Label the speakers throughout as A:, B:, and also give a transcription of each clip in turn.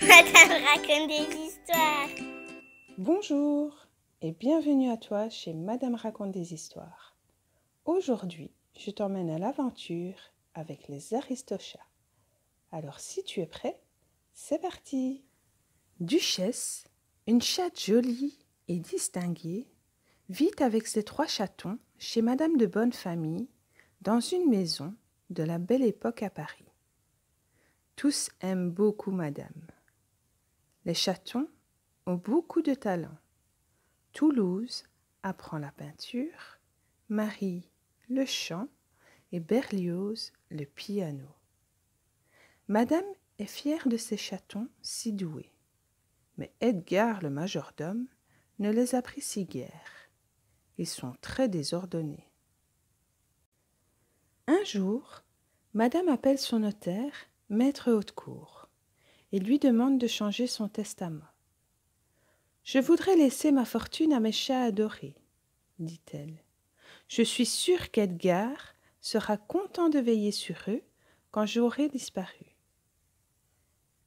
A: Madame raconte des histoires.
B: Bonjour et bienvenue à toi chez Madame raconte des histoires. Aujourd'hui, je t'emmène à l'aventure avec les Aristochats. Alors si tu es prêt, c'est parti. Duchesse, une chatte jolie et distinguée, vit avec ses 3 chatons chez Madame de Bonnefamille dans une maison de la Belle Époque à Paris. Tous aiment beaucoup Madame. Les chatons ont beaucoup de talent. Toulouse apprend la peinture, Marie le chant et Berlioz le piano. Madame est fière de ses chatons si doués, mais Edgar le majordome ne les apprécie guère. Ils sont très désordonnés. Un jour, Madame appelle son notaire, maître Hautecourt, et lui demande de changer son testament. « Je voudrais laisser ma fortune à mes chats adorés, » dit-elle. « Je suis sûre qu'Edgar sera content de veiller sur eux quand j'aurai disparu. »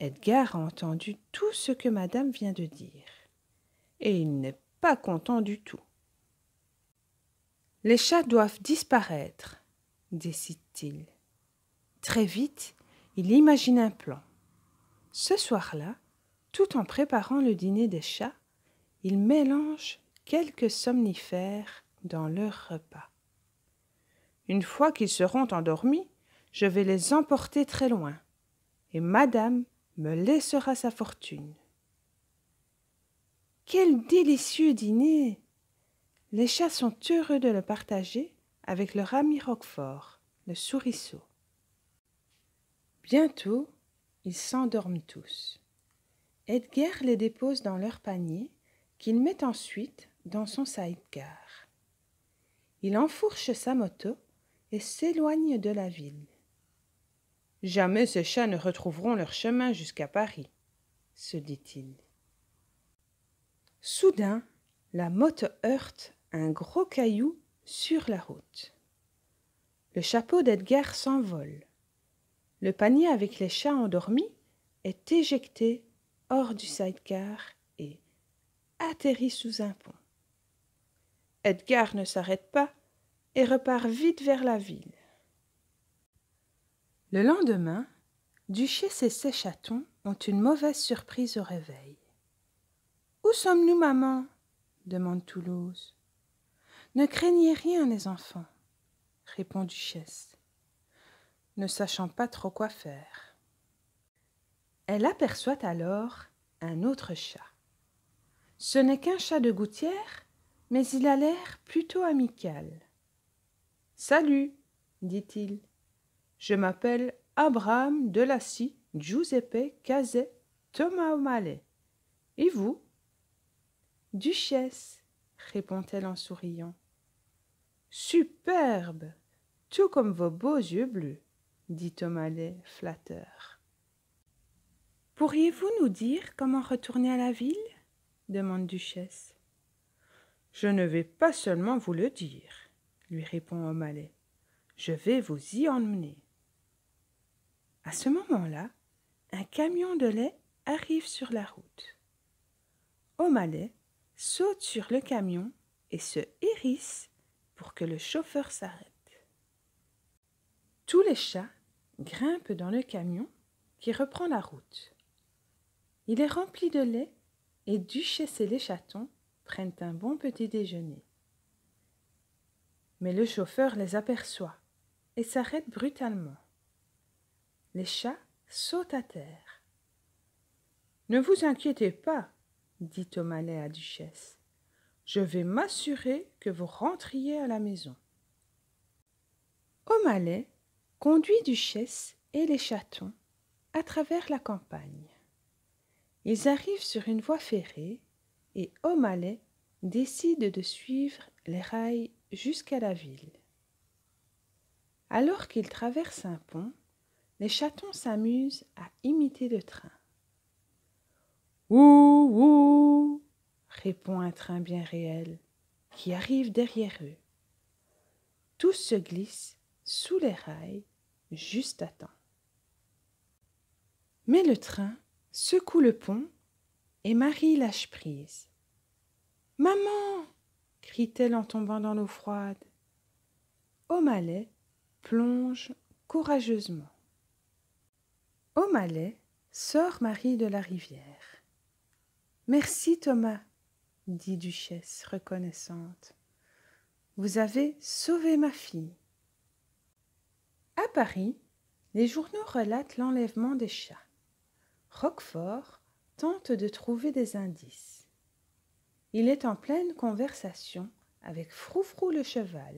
B: Edgar a entendu tout ce que Madame vient de dire, et il n'est pas content du tout. « Les chats doivent disparaître, » décide-t-il. Très vite, il imagine un plan. Ce soir-là, tout en préparant le dîner des chats, il mélange quelques somnifères dans leur repas. Une fois qu'ils seront endormis, je vais les emporter très loin, et Madame me laissera sa fortune. Quel délicieux dîner! Les chats sont heureux de le partager avec leur ami Roquefort, le souriceau. Bientôt, ils s'endorment tous. Edgar les dépose dans leur panier, qu'il met ensuite dans son sidecar. Il enfourche sa moto et s'éloigne de la ville. Jamais ces chats ne retrouveront leur chemin jusqu'à Paris, se dit-il. Soudain, la moto heurte un gros caillou sur la route. Le chapeau d'Edgar s'envole. Le panier avec les chats endormis est éjecté hors du sidecar et atterrit sous un pont. Edgar ne s'arrête pas et repart vite vers la ville. Le lendemain, Duchesse et ses chatons ont une mauvaise surprise au réveil. « Où sommes-nous, maman ?» demande Toulouse. « Ne craignez rien, les enfants, » répond Duchesse, ne sachant pas trop quoi faire. Elle aperçoit alors un autre chat. Ce n'est qu'un chat de gouttière, mais il a l'air plutôt amical. « Salut, dit-il. Je m'appelle Abraham Delassie Giuseppe Cazet Thomas O'Malley. Et vous ?» Duchesse, répond-elle en souriant. Superbe, tout comme vos beaux yeux bleus, dit O'Malley flatteur. Pourriez-vous nous dire comment retourner à la ville ? Demande Duchesse. Je ne vais pas seulement vous le dire, lui répond O'Malley. Je vais vous y emmener. À ce moment-là, un camion de lait arrive sur la route. O'Malley saute sur le camion et se hérisse pour que le chauffeur s'arrête. Tous les chats grimpent dans le camion qui reprend la route. Il est rempli de lait et Duchesse et les chatons prennent un bon petit déjeuner. Mais le chauffeur les aperçoit et s'arrête brutalement. Les chats sautent à terre. « Ne vous inquiétez pas, » dit O'Malley à Duchesse. « Je vais m'assurer que vous rentriez à la maison. » O'Malley conduit Duchesse et les chatons à travers la campagne. Ils arrivent sur une voie ferrée et O'Malley décide de suivre les rails jusqu'à la ville. Alors qu'ils traversent un pont, les chatons s'amusent à imiter le train. « Ouh, ouh !» répond un train bien réel qui arrive derrière eux. Tous se glissent sous les rails juste à temps. Mais le train secoue le pont et Marie lâche prise. « Maman !» crie-t-elle en tombant dans l'eau froide. O'Malley plonge courageusement. O'Malley sort Marie de la rivière. « Merci Thomas, dit Duchesse reconnaissante. Vous avez sauvé ma fille. » À Paris, les journaux relatent l'enlèvement des chats. Roquefort tente de trouver des indices. Il est en pleine conversation avec Froufrou le cheval,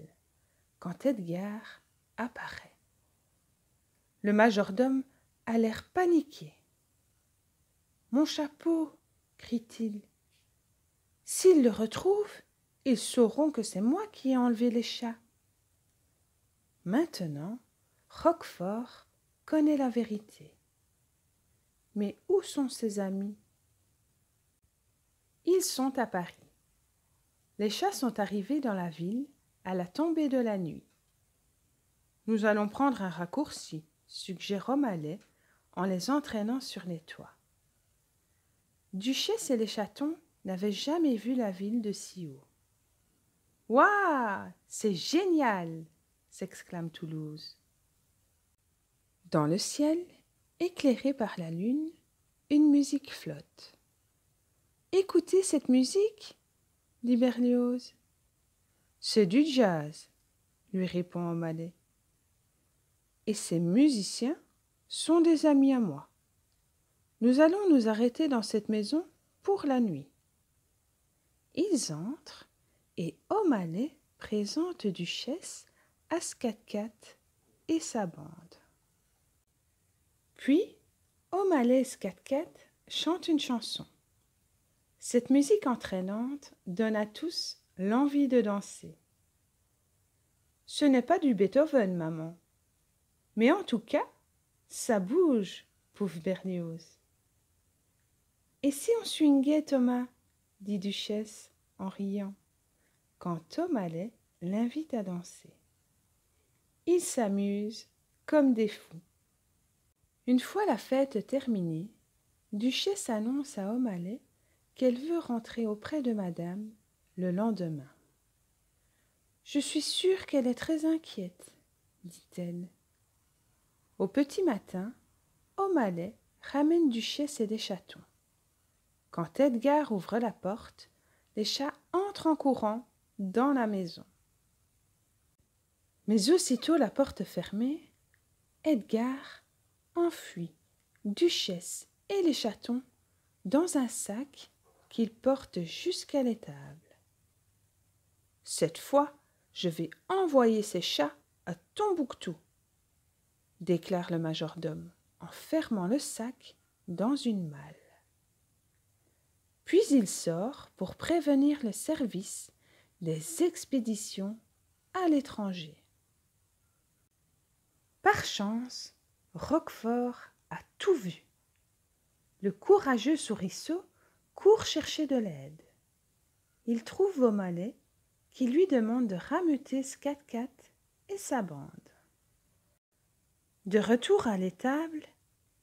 B: quand Edgar apparaît. Le majordome a l'air paniqué. « Mon chapeau !» crie-t-il. « S'ils le retrouvent, ils sauront que c'est moi qui ai enlevé les chats. » Maintenant, Roquefort connaît la vérité. Mais où sont ses amis? Ils sont à Paris. Les chats sont arrivés dans la ville à la tombée de la nuit. Nous allons prendre un raccourci, suggère O'Malley en les entraînant sur les toits. Duchesse et les chatons n'avaient jamais vu la ville de si haut. « Waouh, c'est génial !» s'exclame Toulouse. Dans le ciel, éclairé par la lune, une musique flotte. « Écoutez cette musique !» dit Berlioz. « C'est du jazz !» lui répond O'Malley. « Et ces musiciens sont des amis à moi. Nous allons nous arrêter dans cette maison pour la nuit. » Ils entrent et O'Malley présente Duchesse à Scat-Cat et sa bande. Puis, O'Malley et Scat-Cat chantent une chanson. Cette musique entraînante donne à tous l'envie de danser. Ce n'est pas du Beethoven, maman. Mais en tout cas, ça bouge, pauvre Berlioz. Et si on swingait, Thomas, dit Duchesse en riant, quand O'Malley l'invite à danser. Ils s'amusent comme des fous. Une fois la fête terminée, Duchesse annonce à O'Malley qu'elle veut rentrer auprès de madame le lendemain. « Je suis sûre qu'elle est très inquiète, » dit-elle. Au petit matin, O'Malley ramène Duchesse et des chatons. Quand Edgar ouvre la porte, les chats entrent en courant dans la maison. Mais aussitôt la porte fermée, Edgar enfuit Duchesse et les chatons dans un sac qu'il porte jusqu'à l'étable. « Cette fois, je vais envoyer ces chats à Tombouctou, » déclare le majordome en fermant le sac dans une malle. Puis il sort pour prévenir le service des expéditions à l'étranger. Par chance, Roquefort a tout vu. Le courageux souriceau court chercher de l'aide. Il trouve O'Malley qui lui demande de rameuter Scat-Cat et sa bande. De retour à l'étable,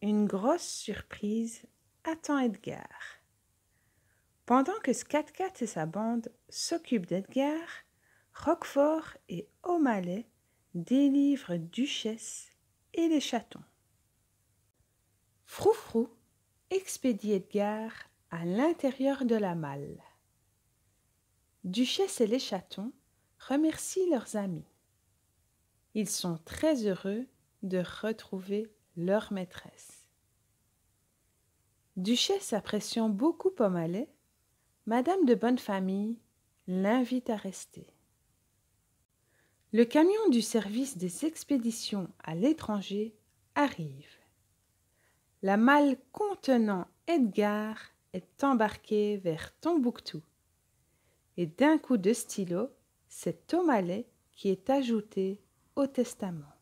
B: une grosse surprise attend Edgar. Pendant que Scat-Cat et sa bande s'occupent d'Edgar, Roquefort et O'Malley délivrent Duchesse et les chatons. Froufrou expédie Edgar à l'intérieur de la malle. Duchesse et les chatons remercient leurs amis. Ils sont très heureux de retrouver leur maîtresse. Duchesse appréciant beaucoup O'Malley, Madame de Bonnefamille l'invite à rester. Le camion du service des expéditions à l'étranger arrive. La malle contenant Edgar est embarquée vers Tombouctou. Et d'un coup de stylo, c'est O'Malley qui est ajouté au testament.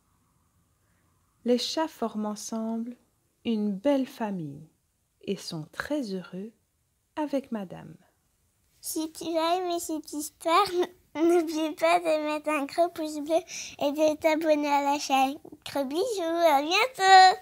B: Les chats forment ensemble une belle famille et sont très heureux avec madame.
A: Si tu as aimé cette histoire, n'oublie pas de mettre un gros pouce bleu et de t'abonner à la chaîne. Gros bisous, à bientôt!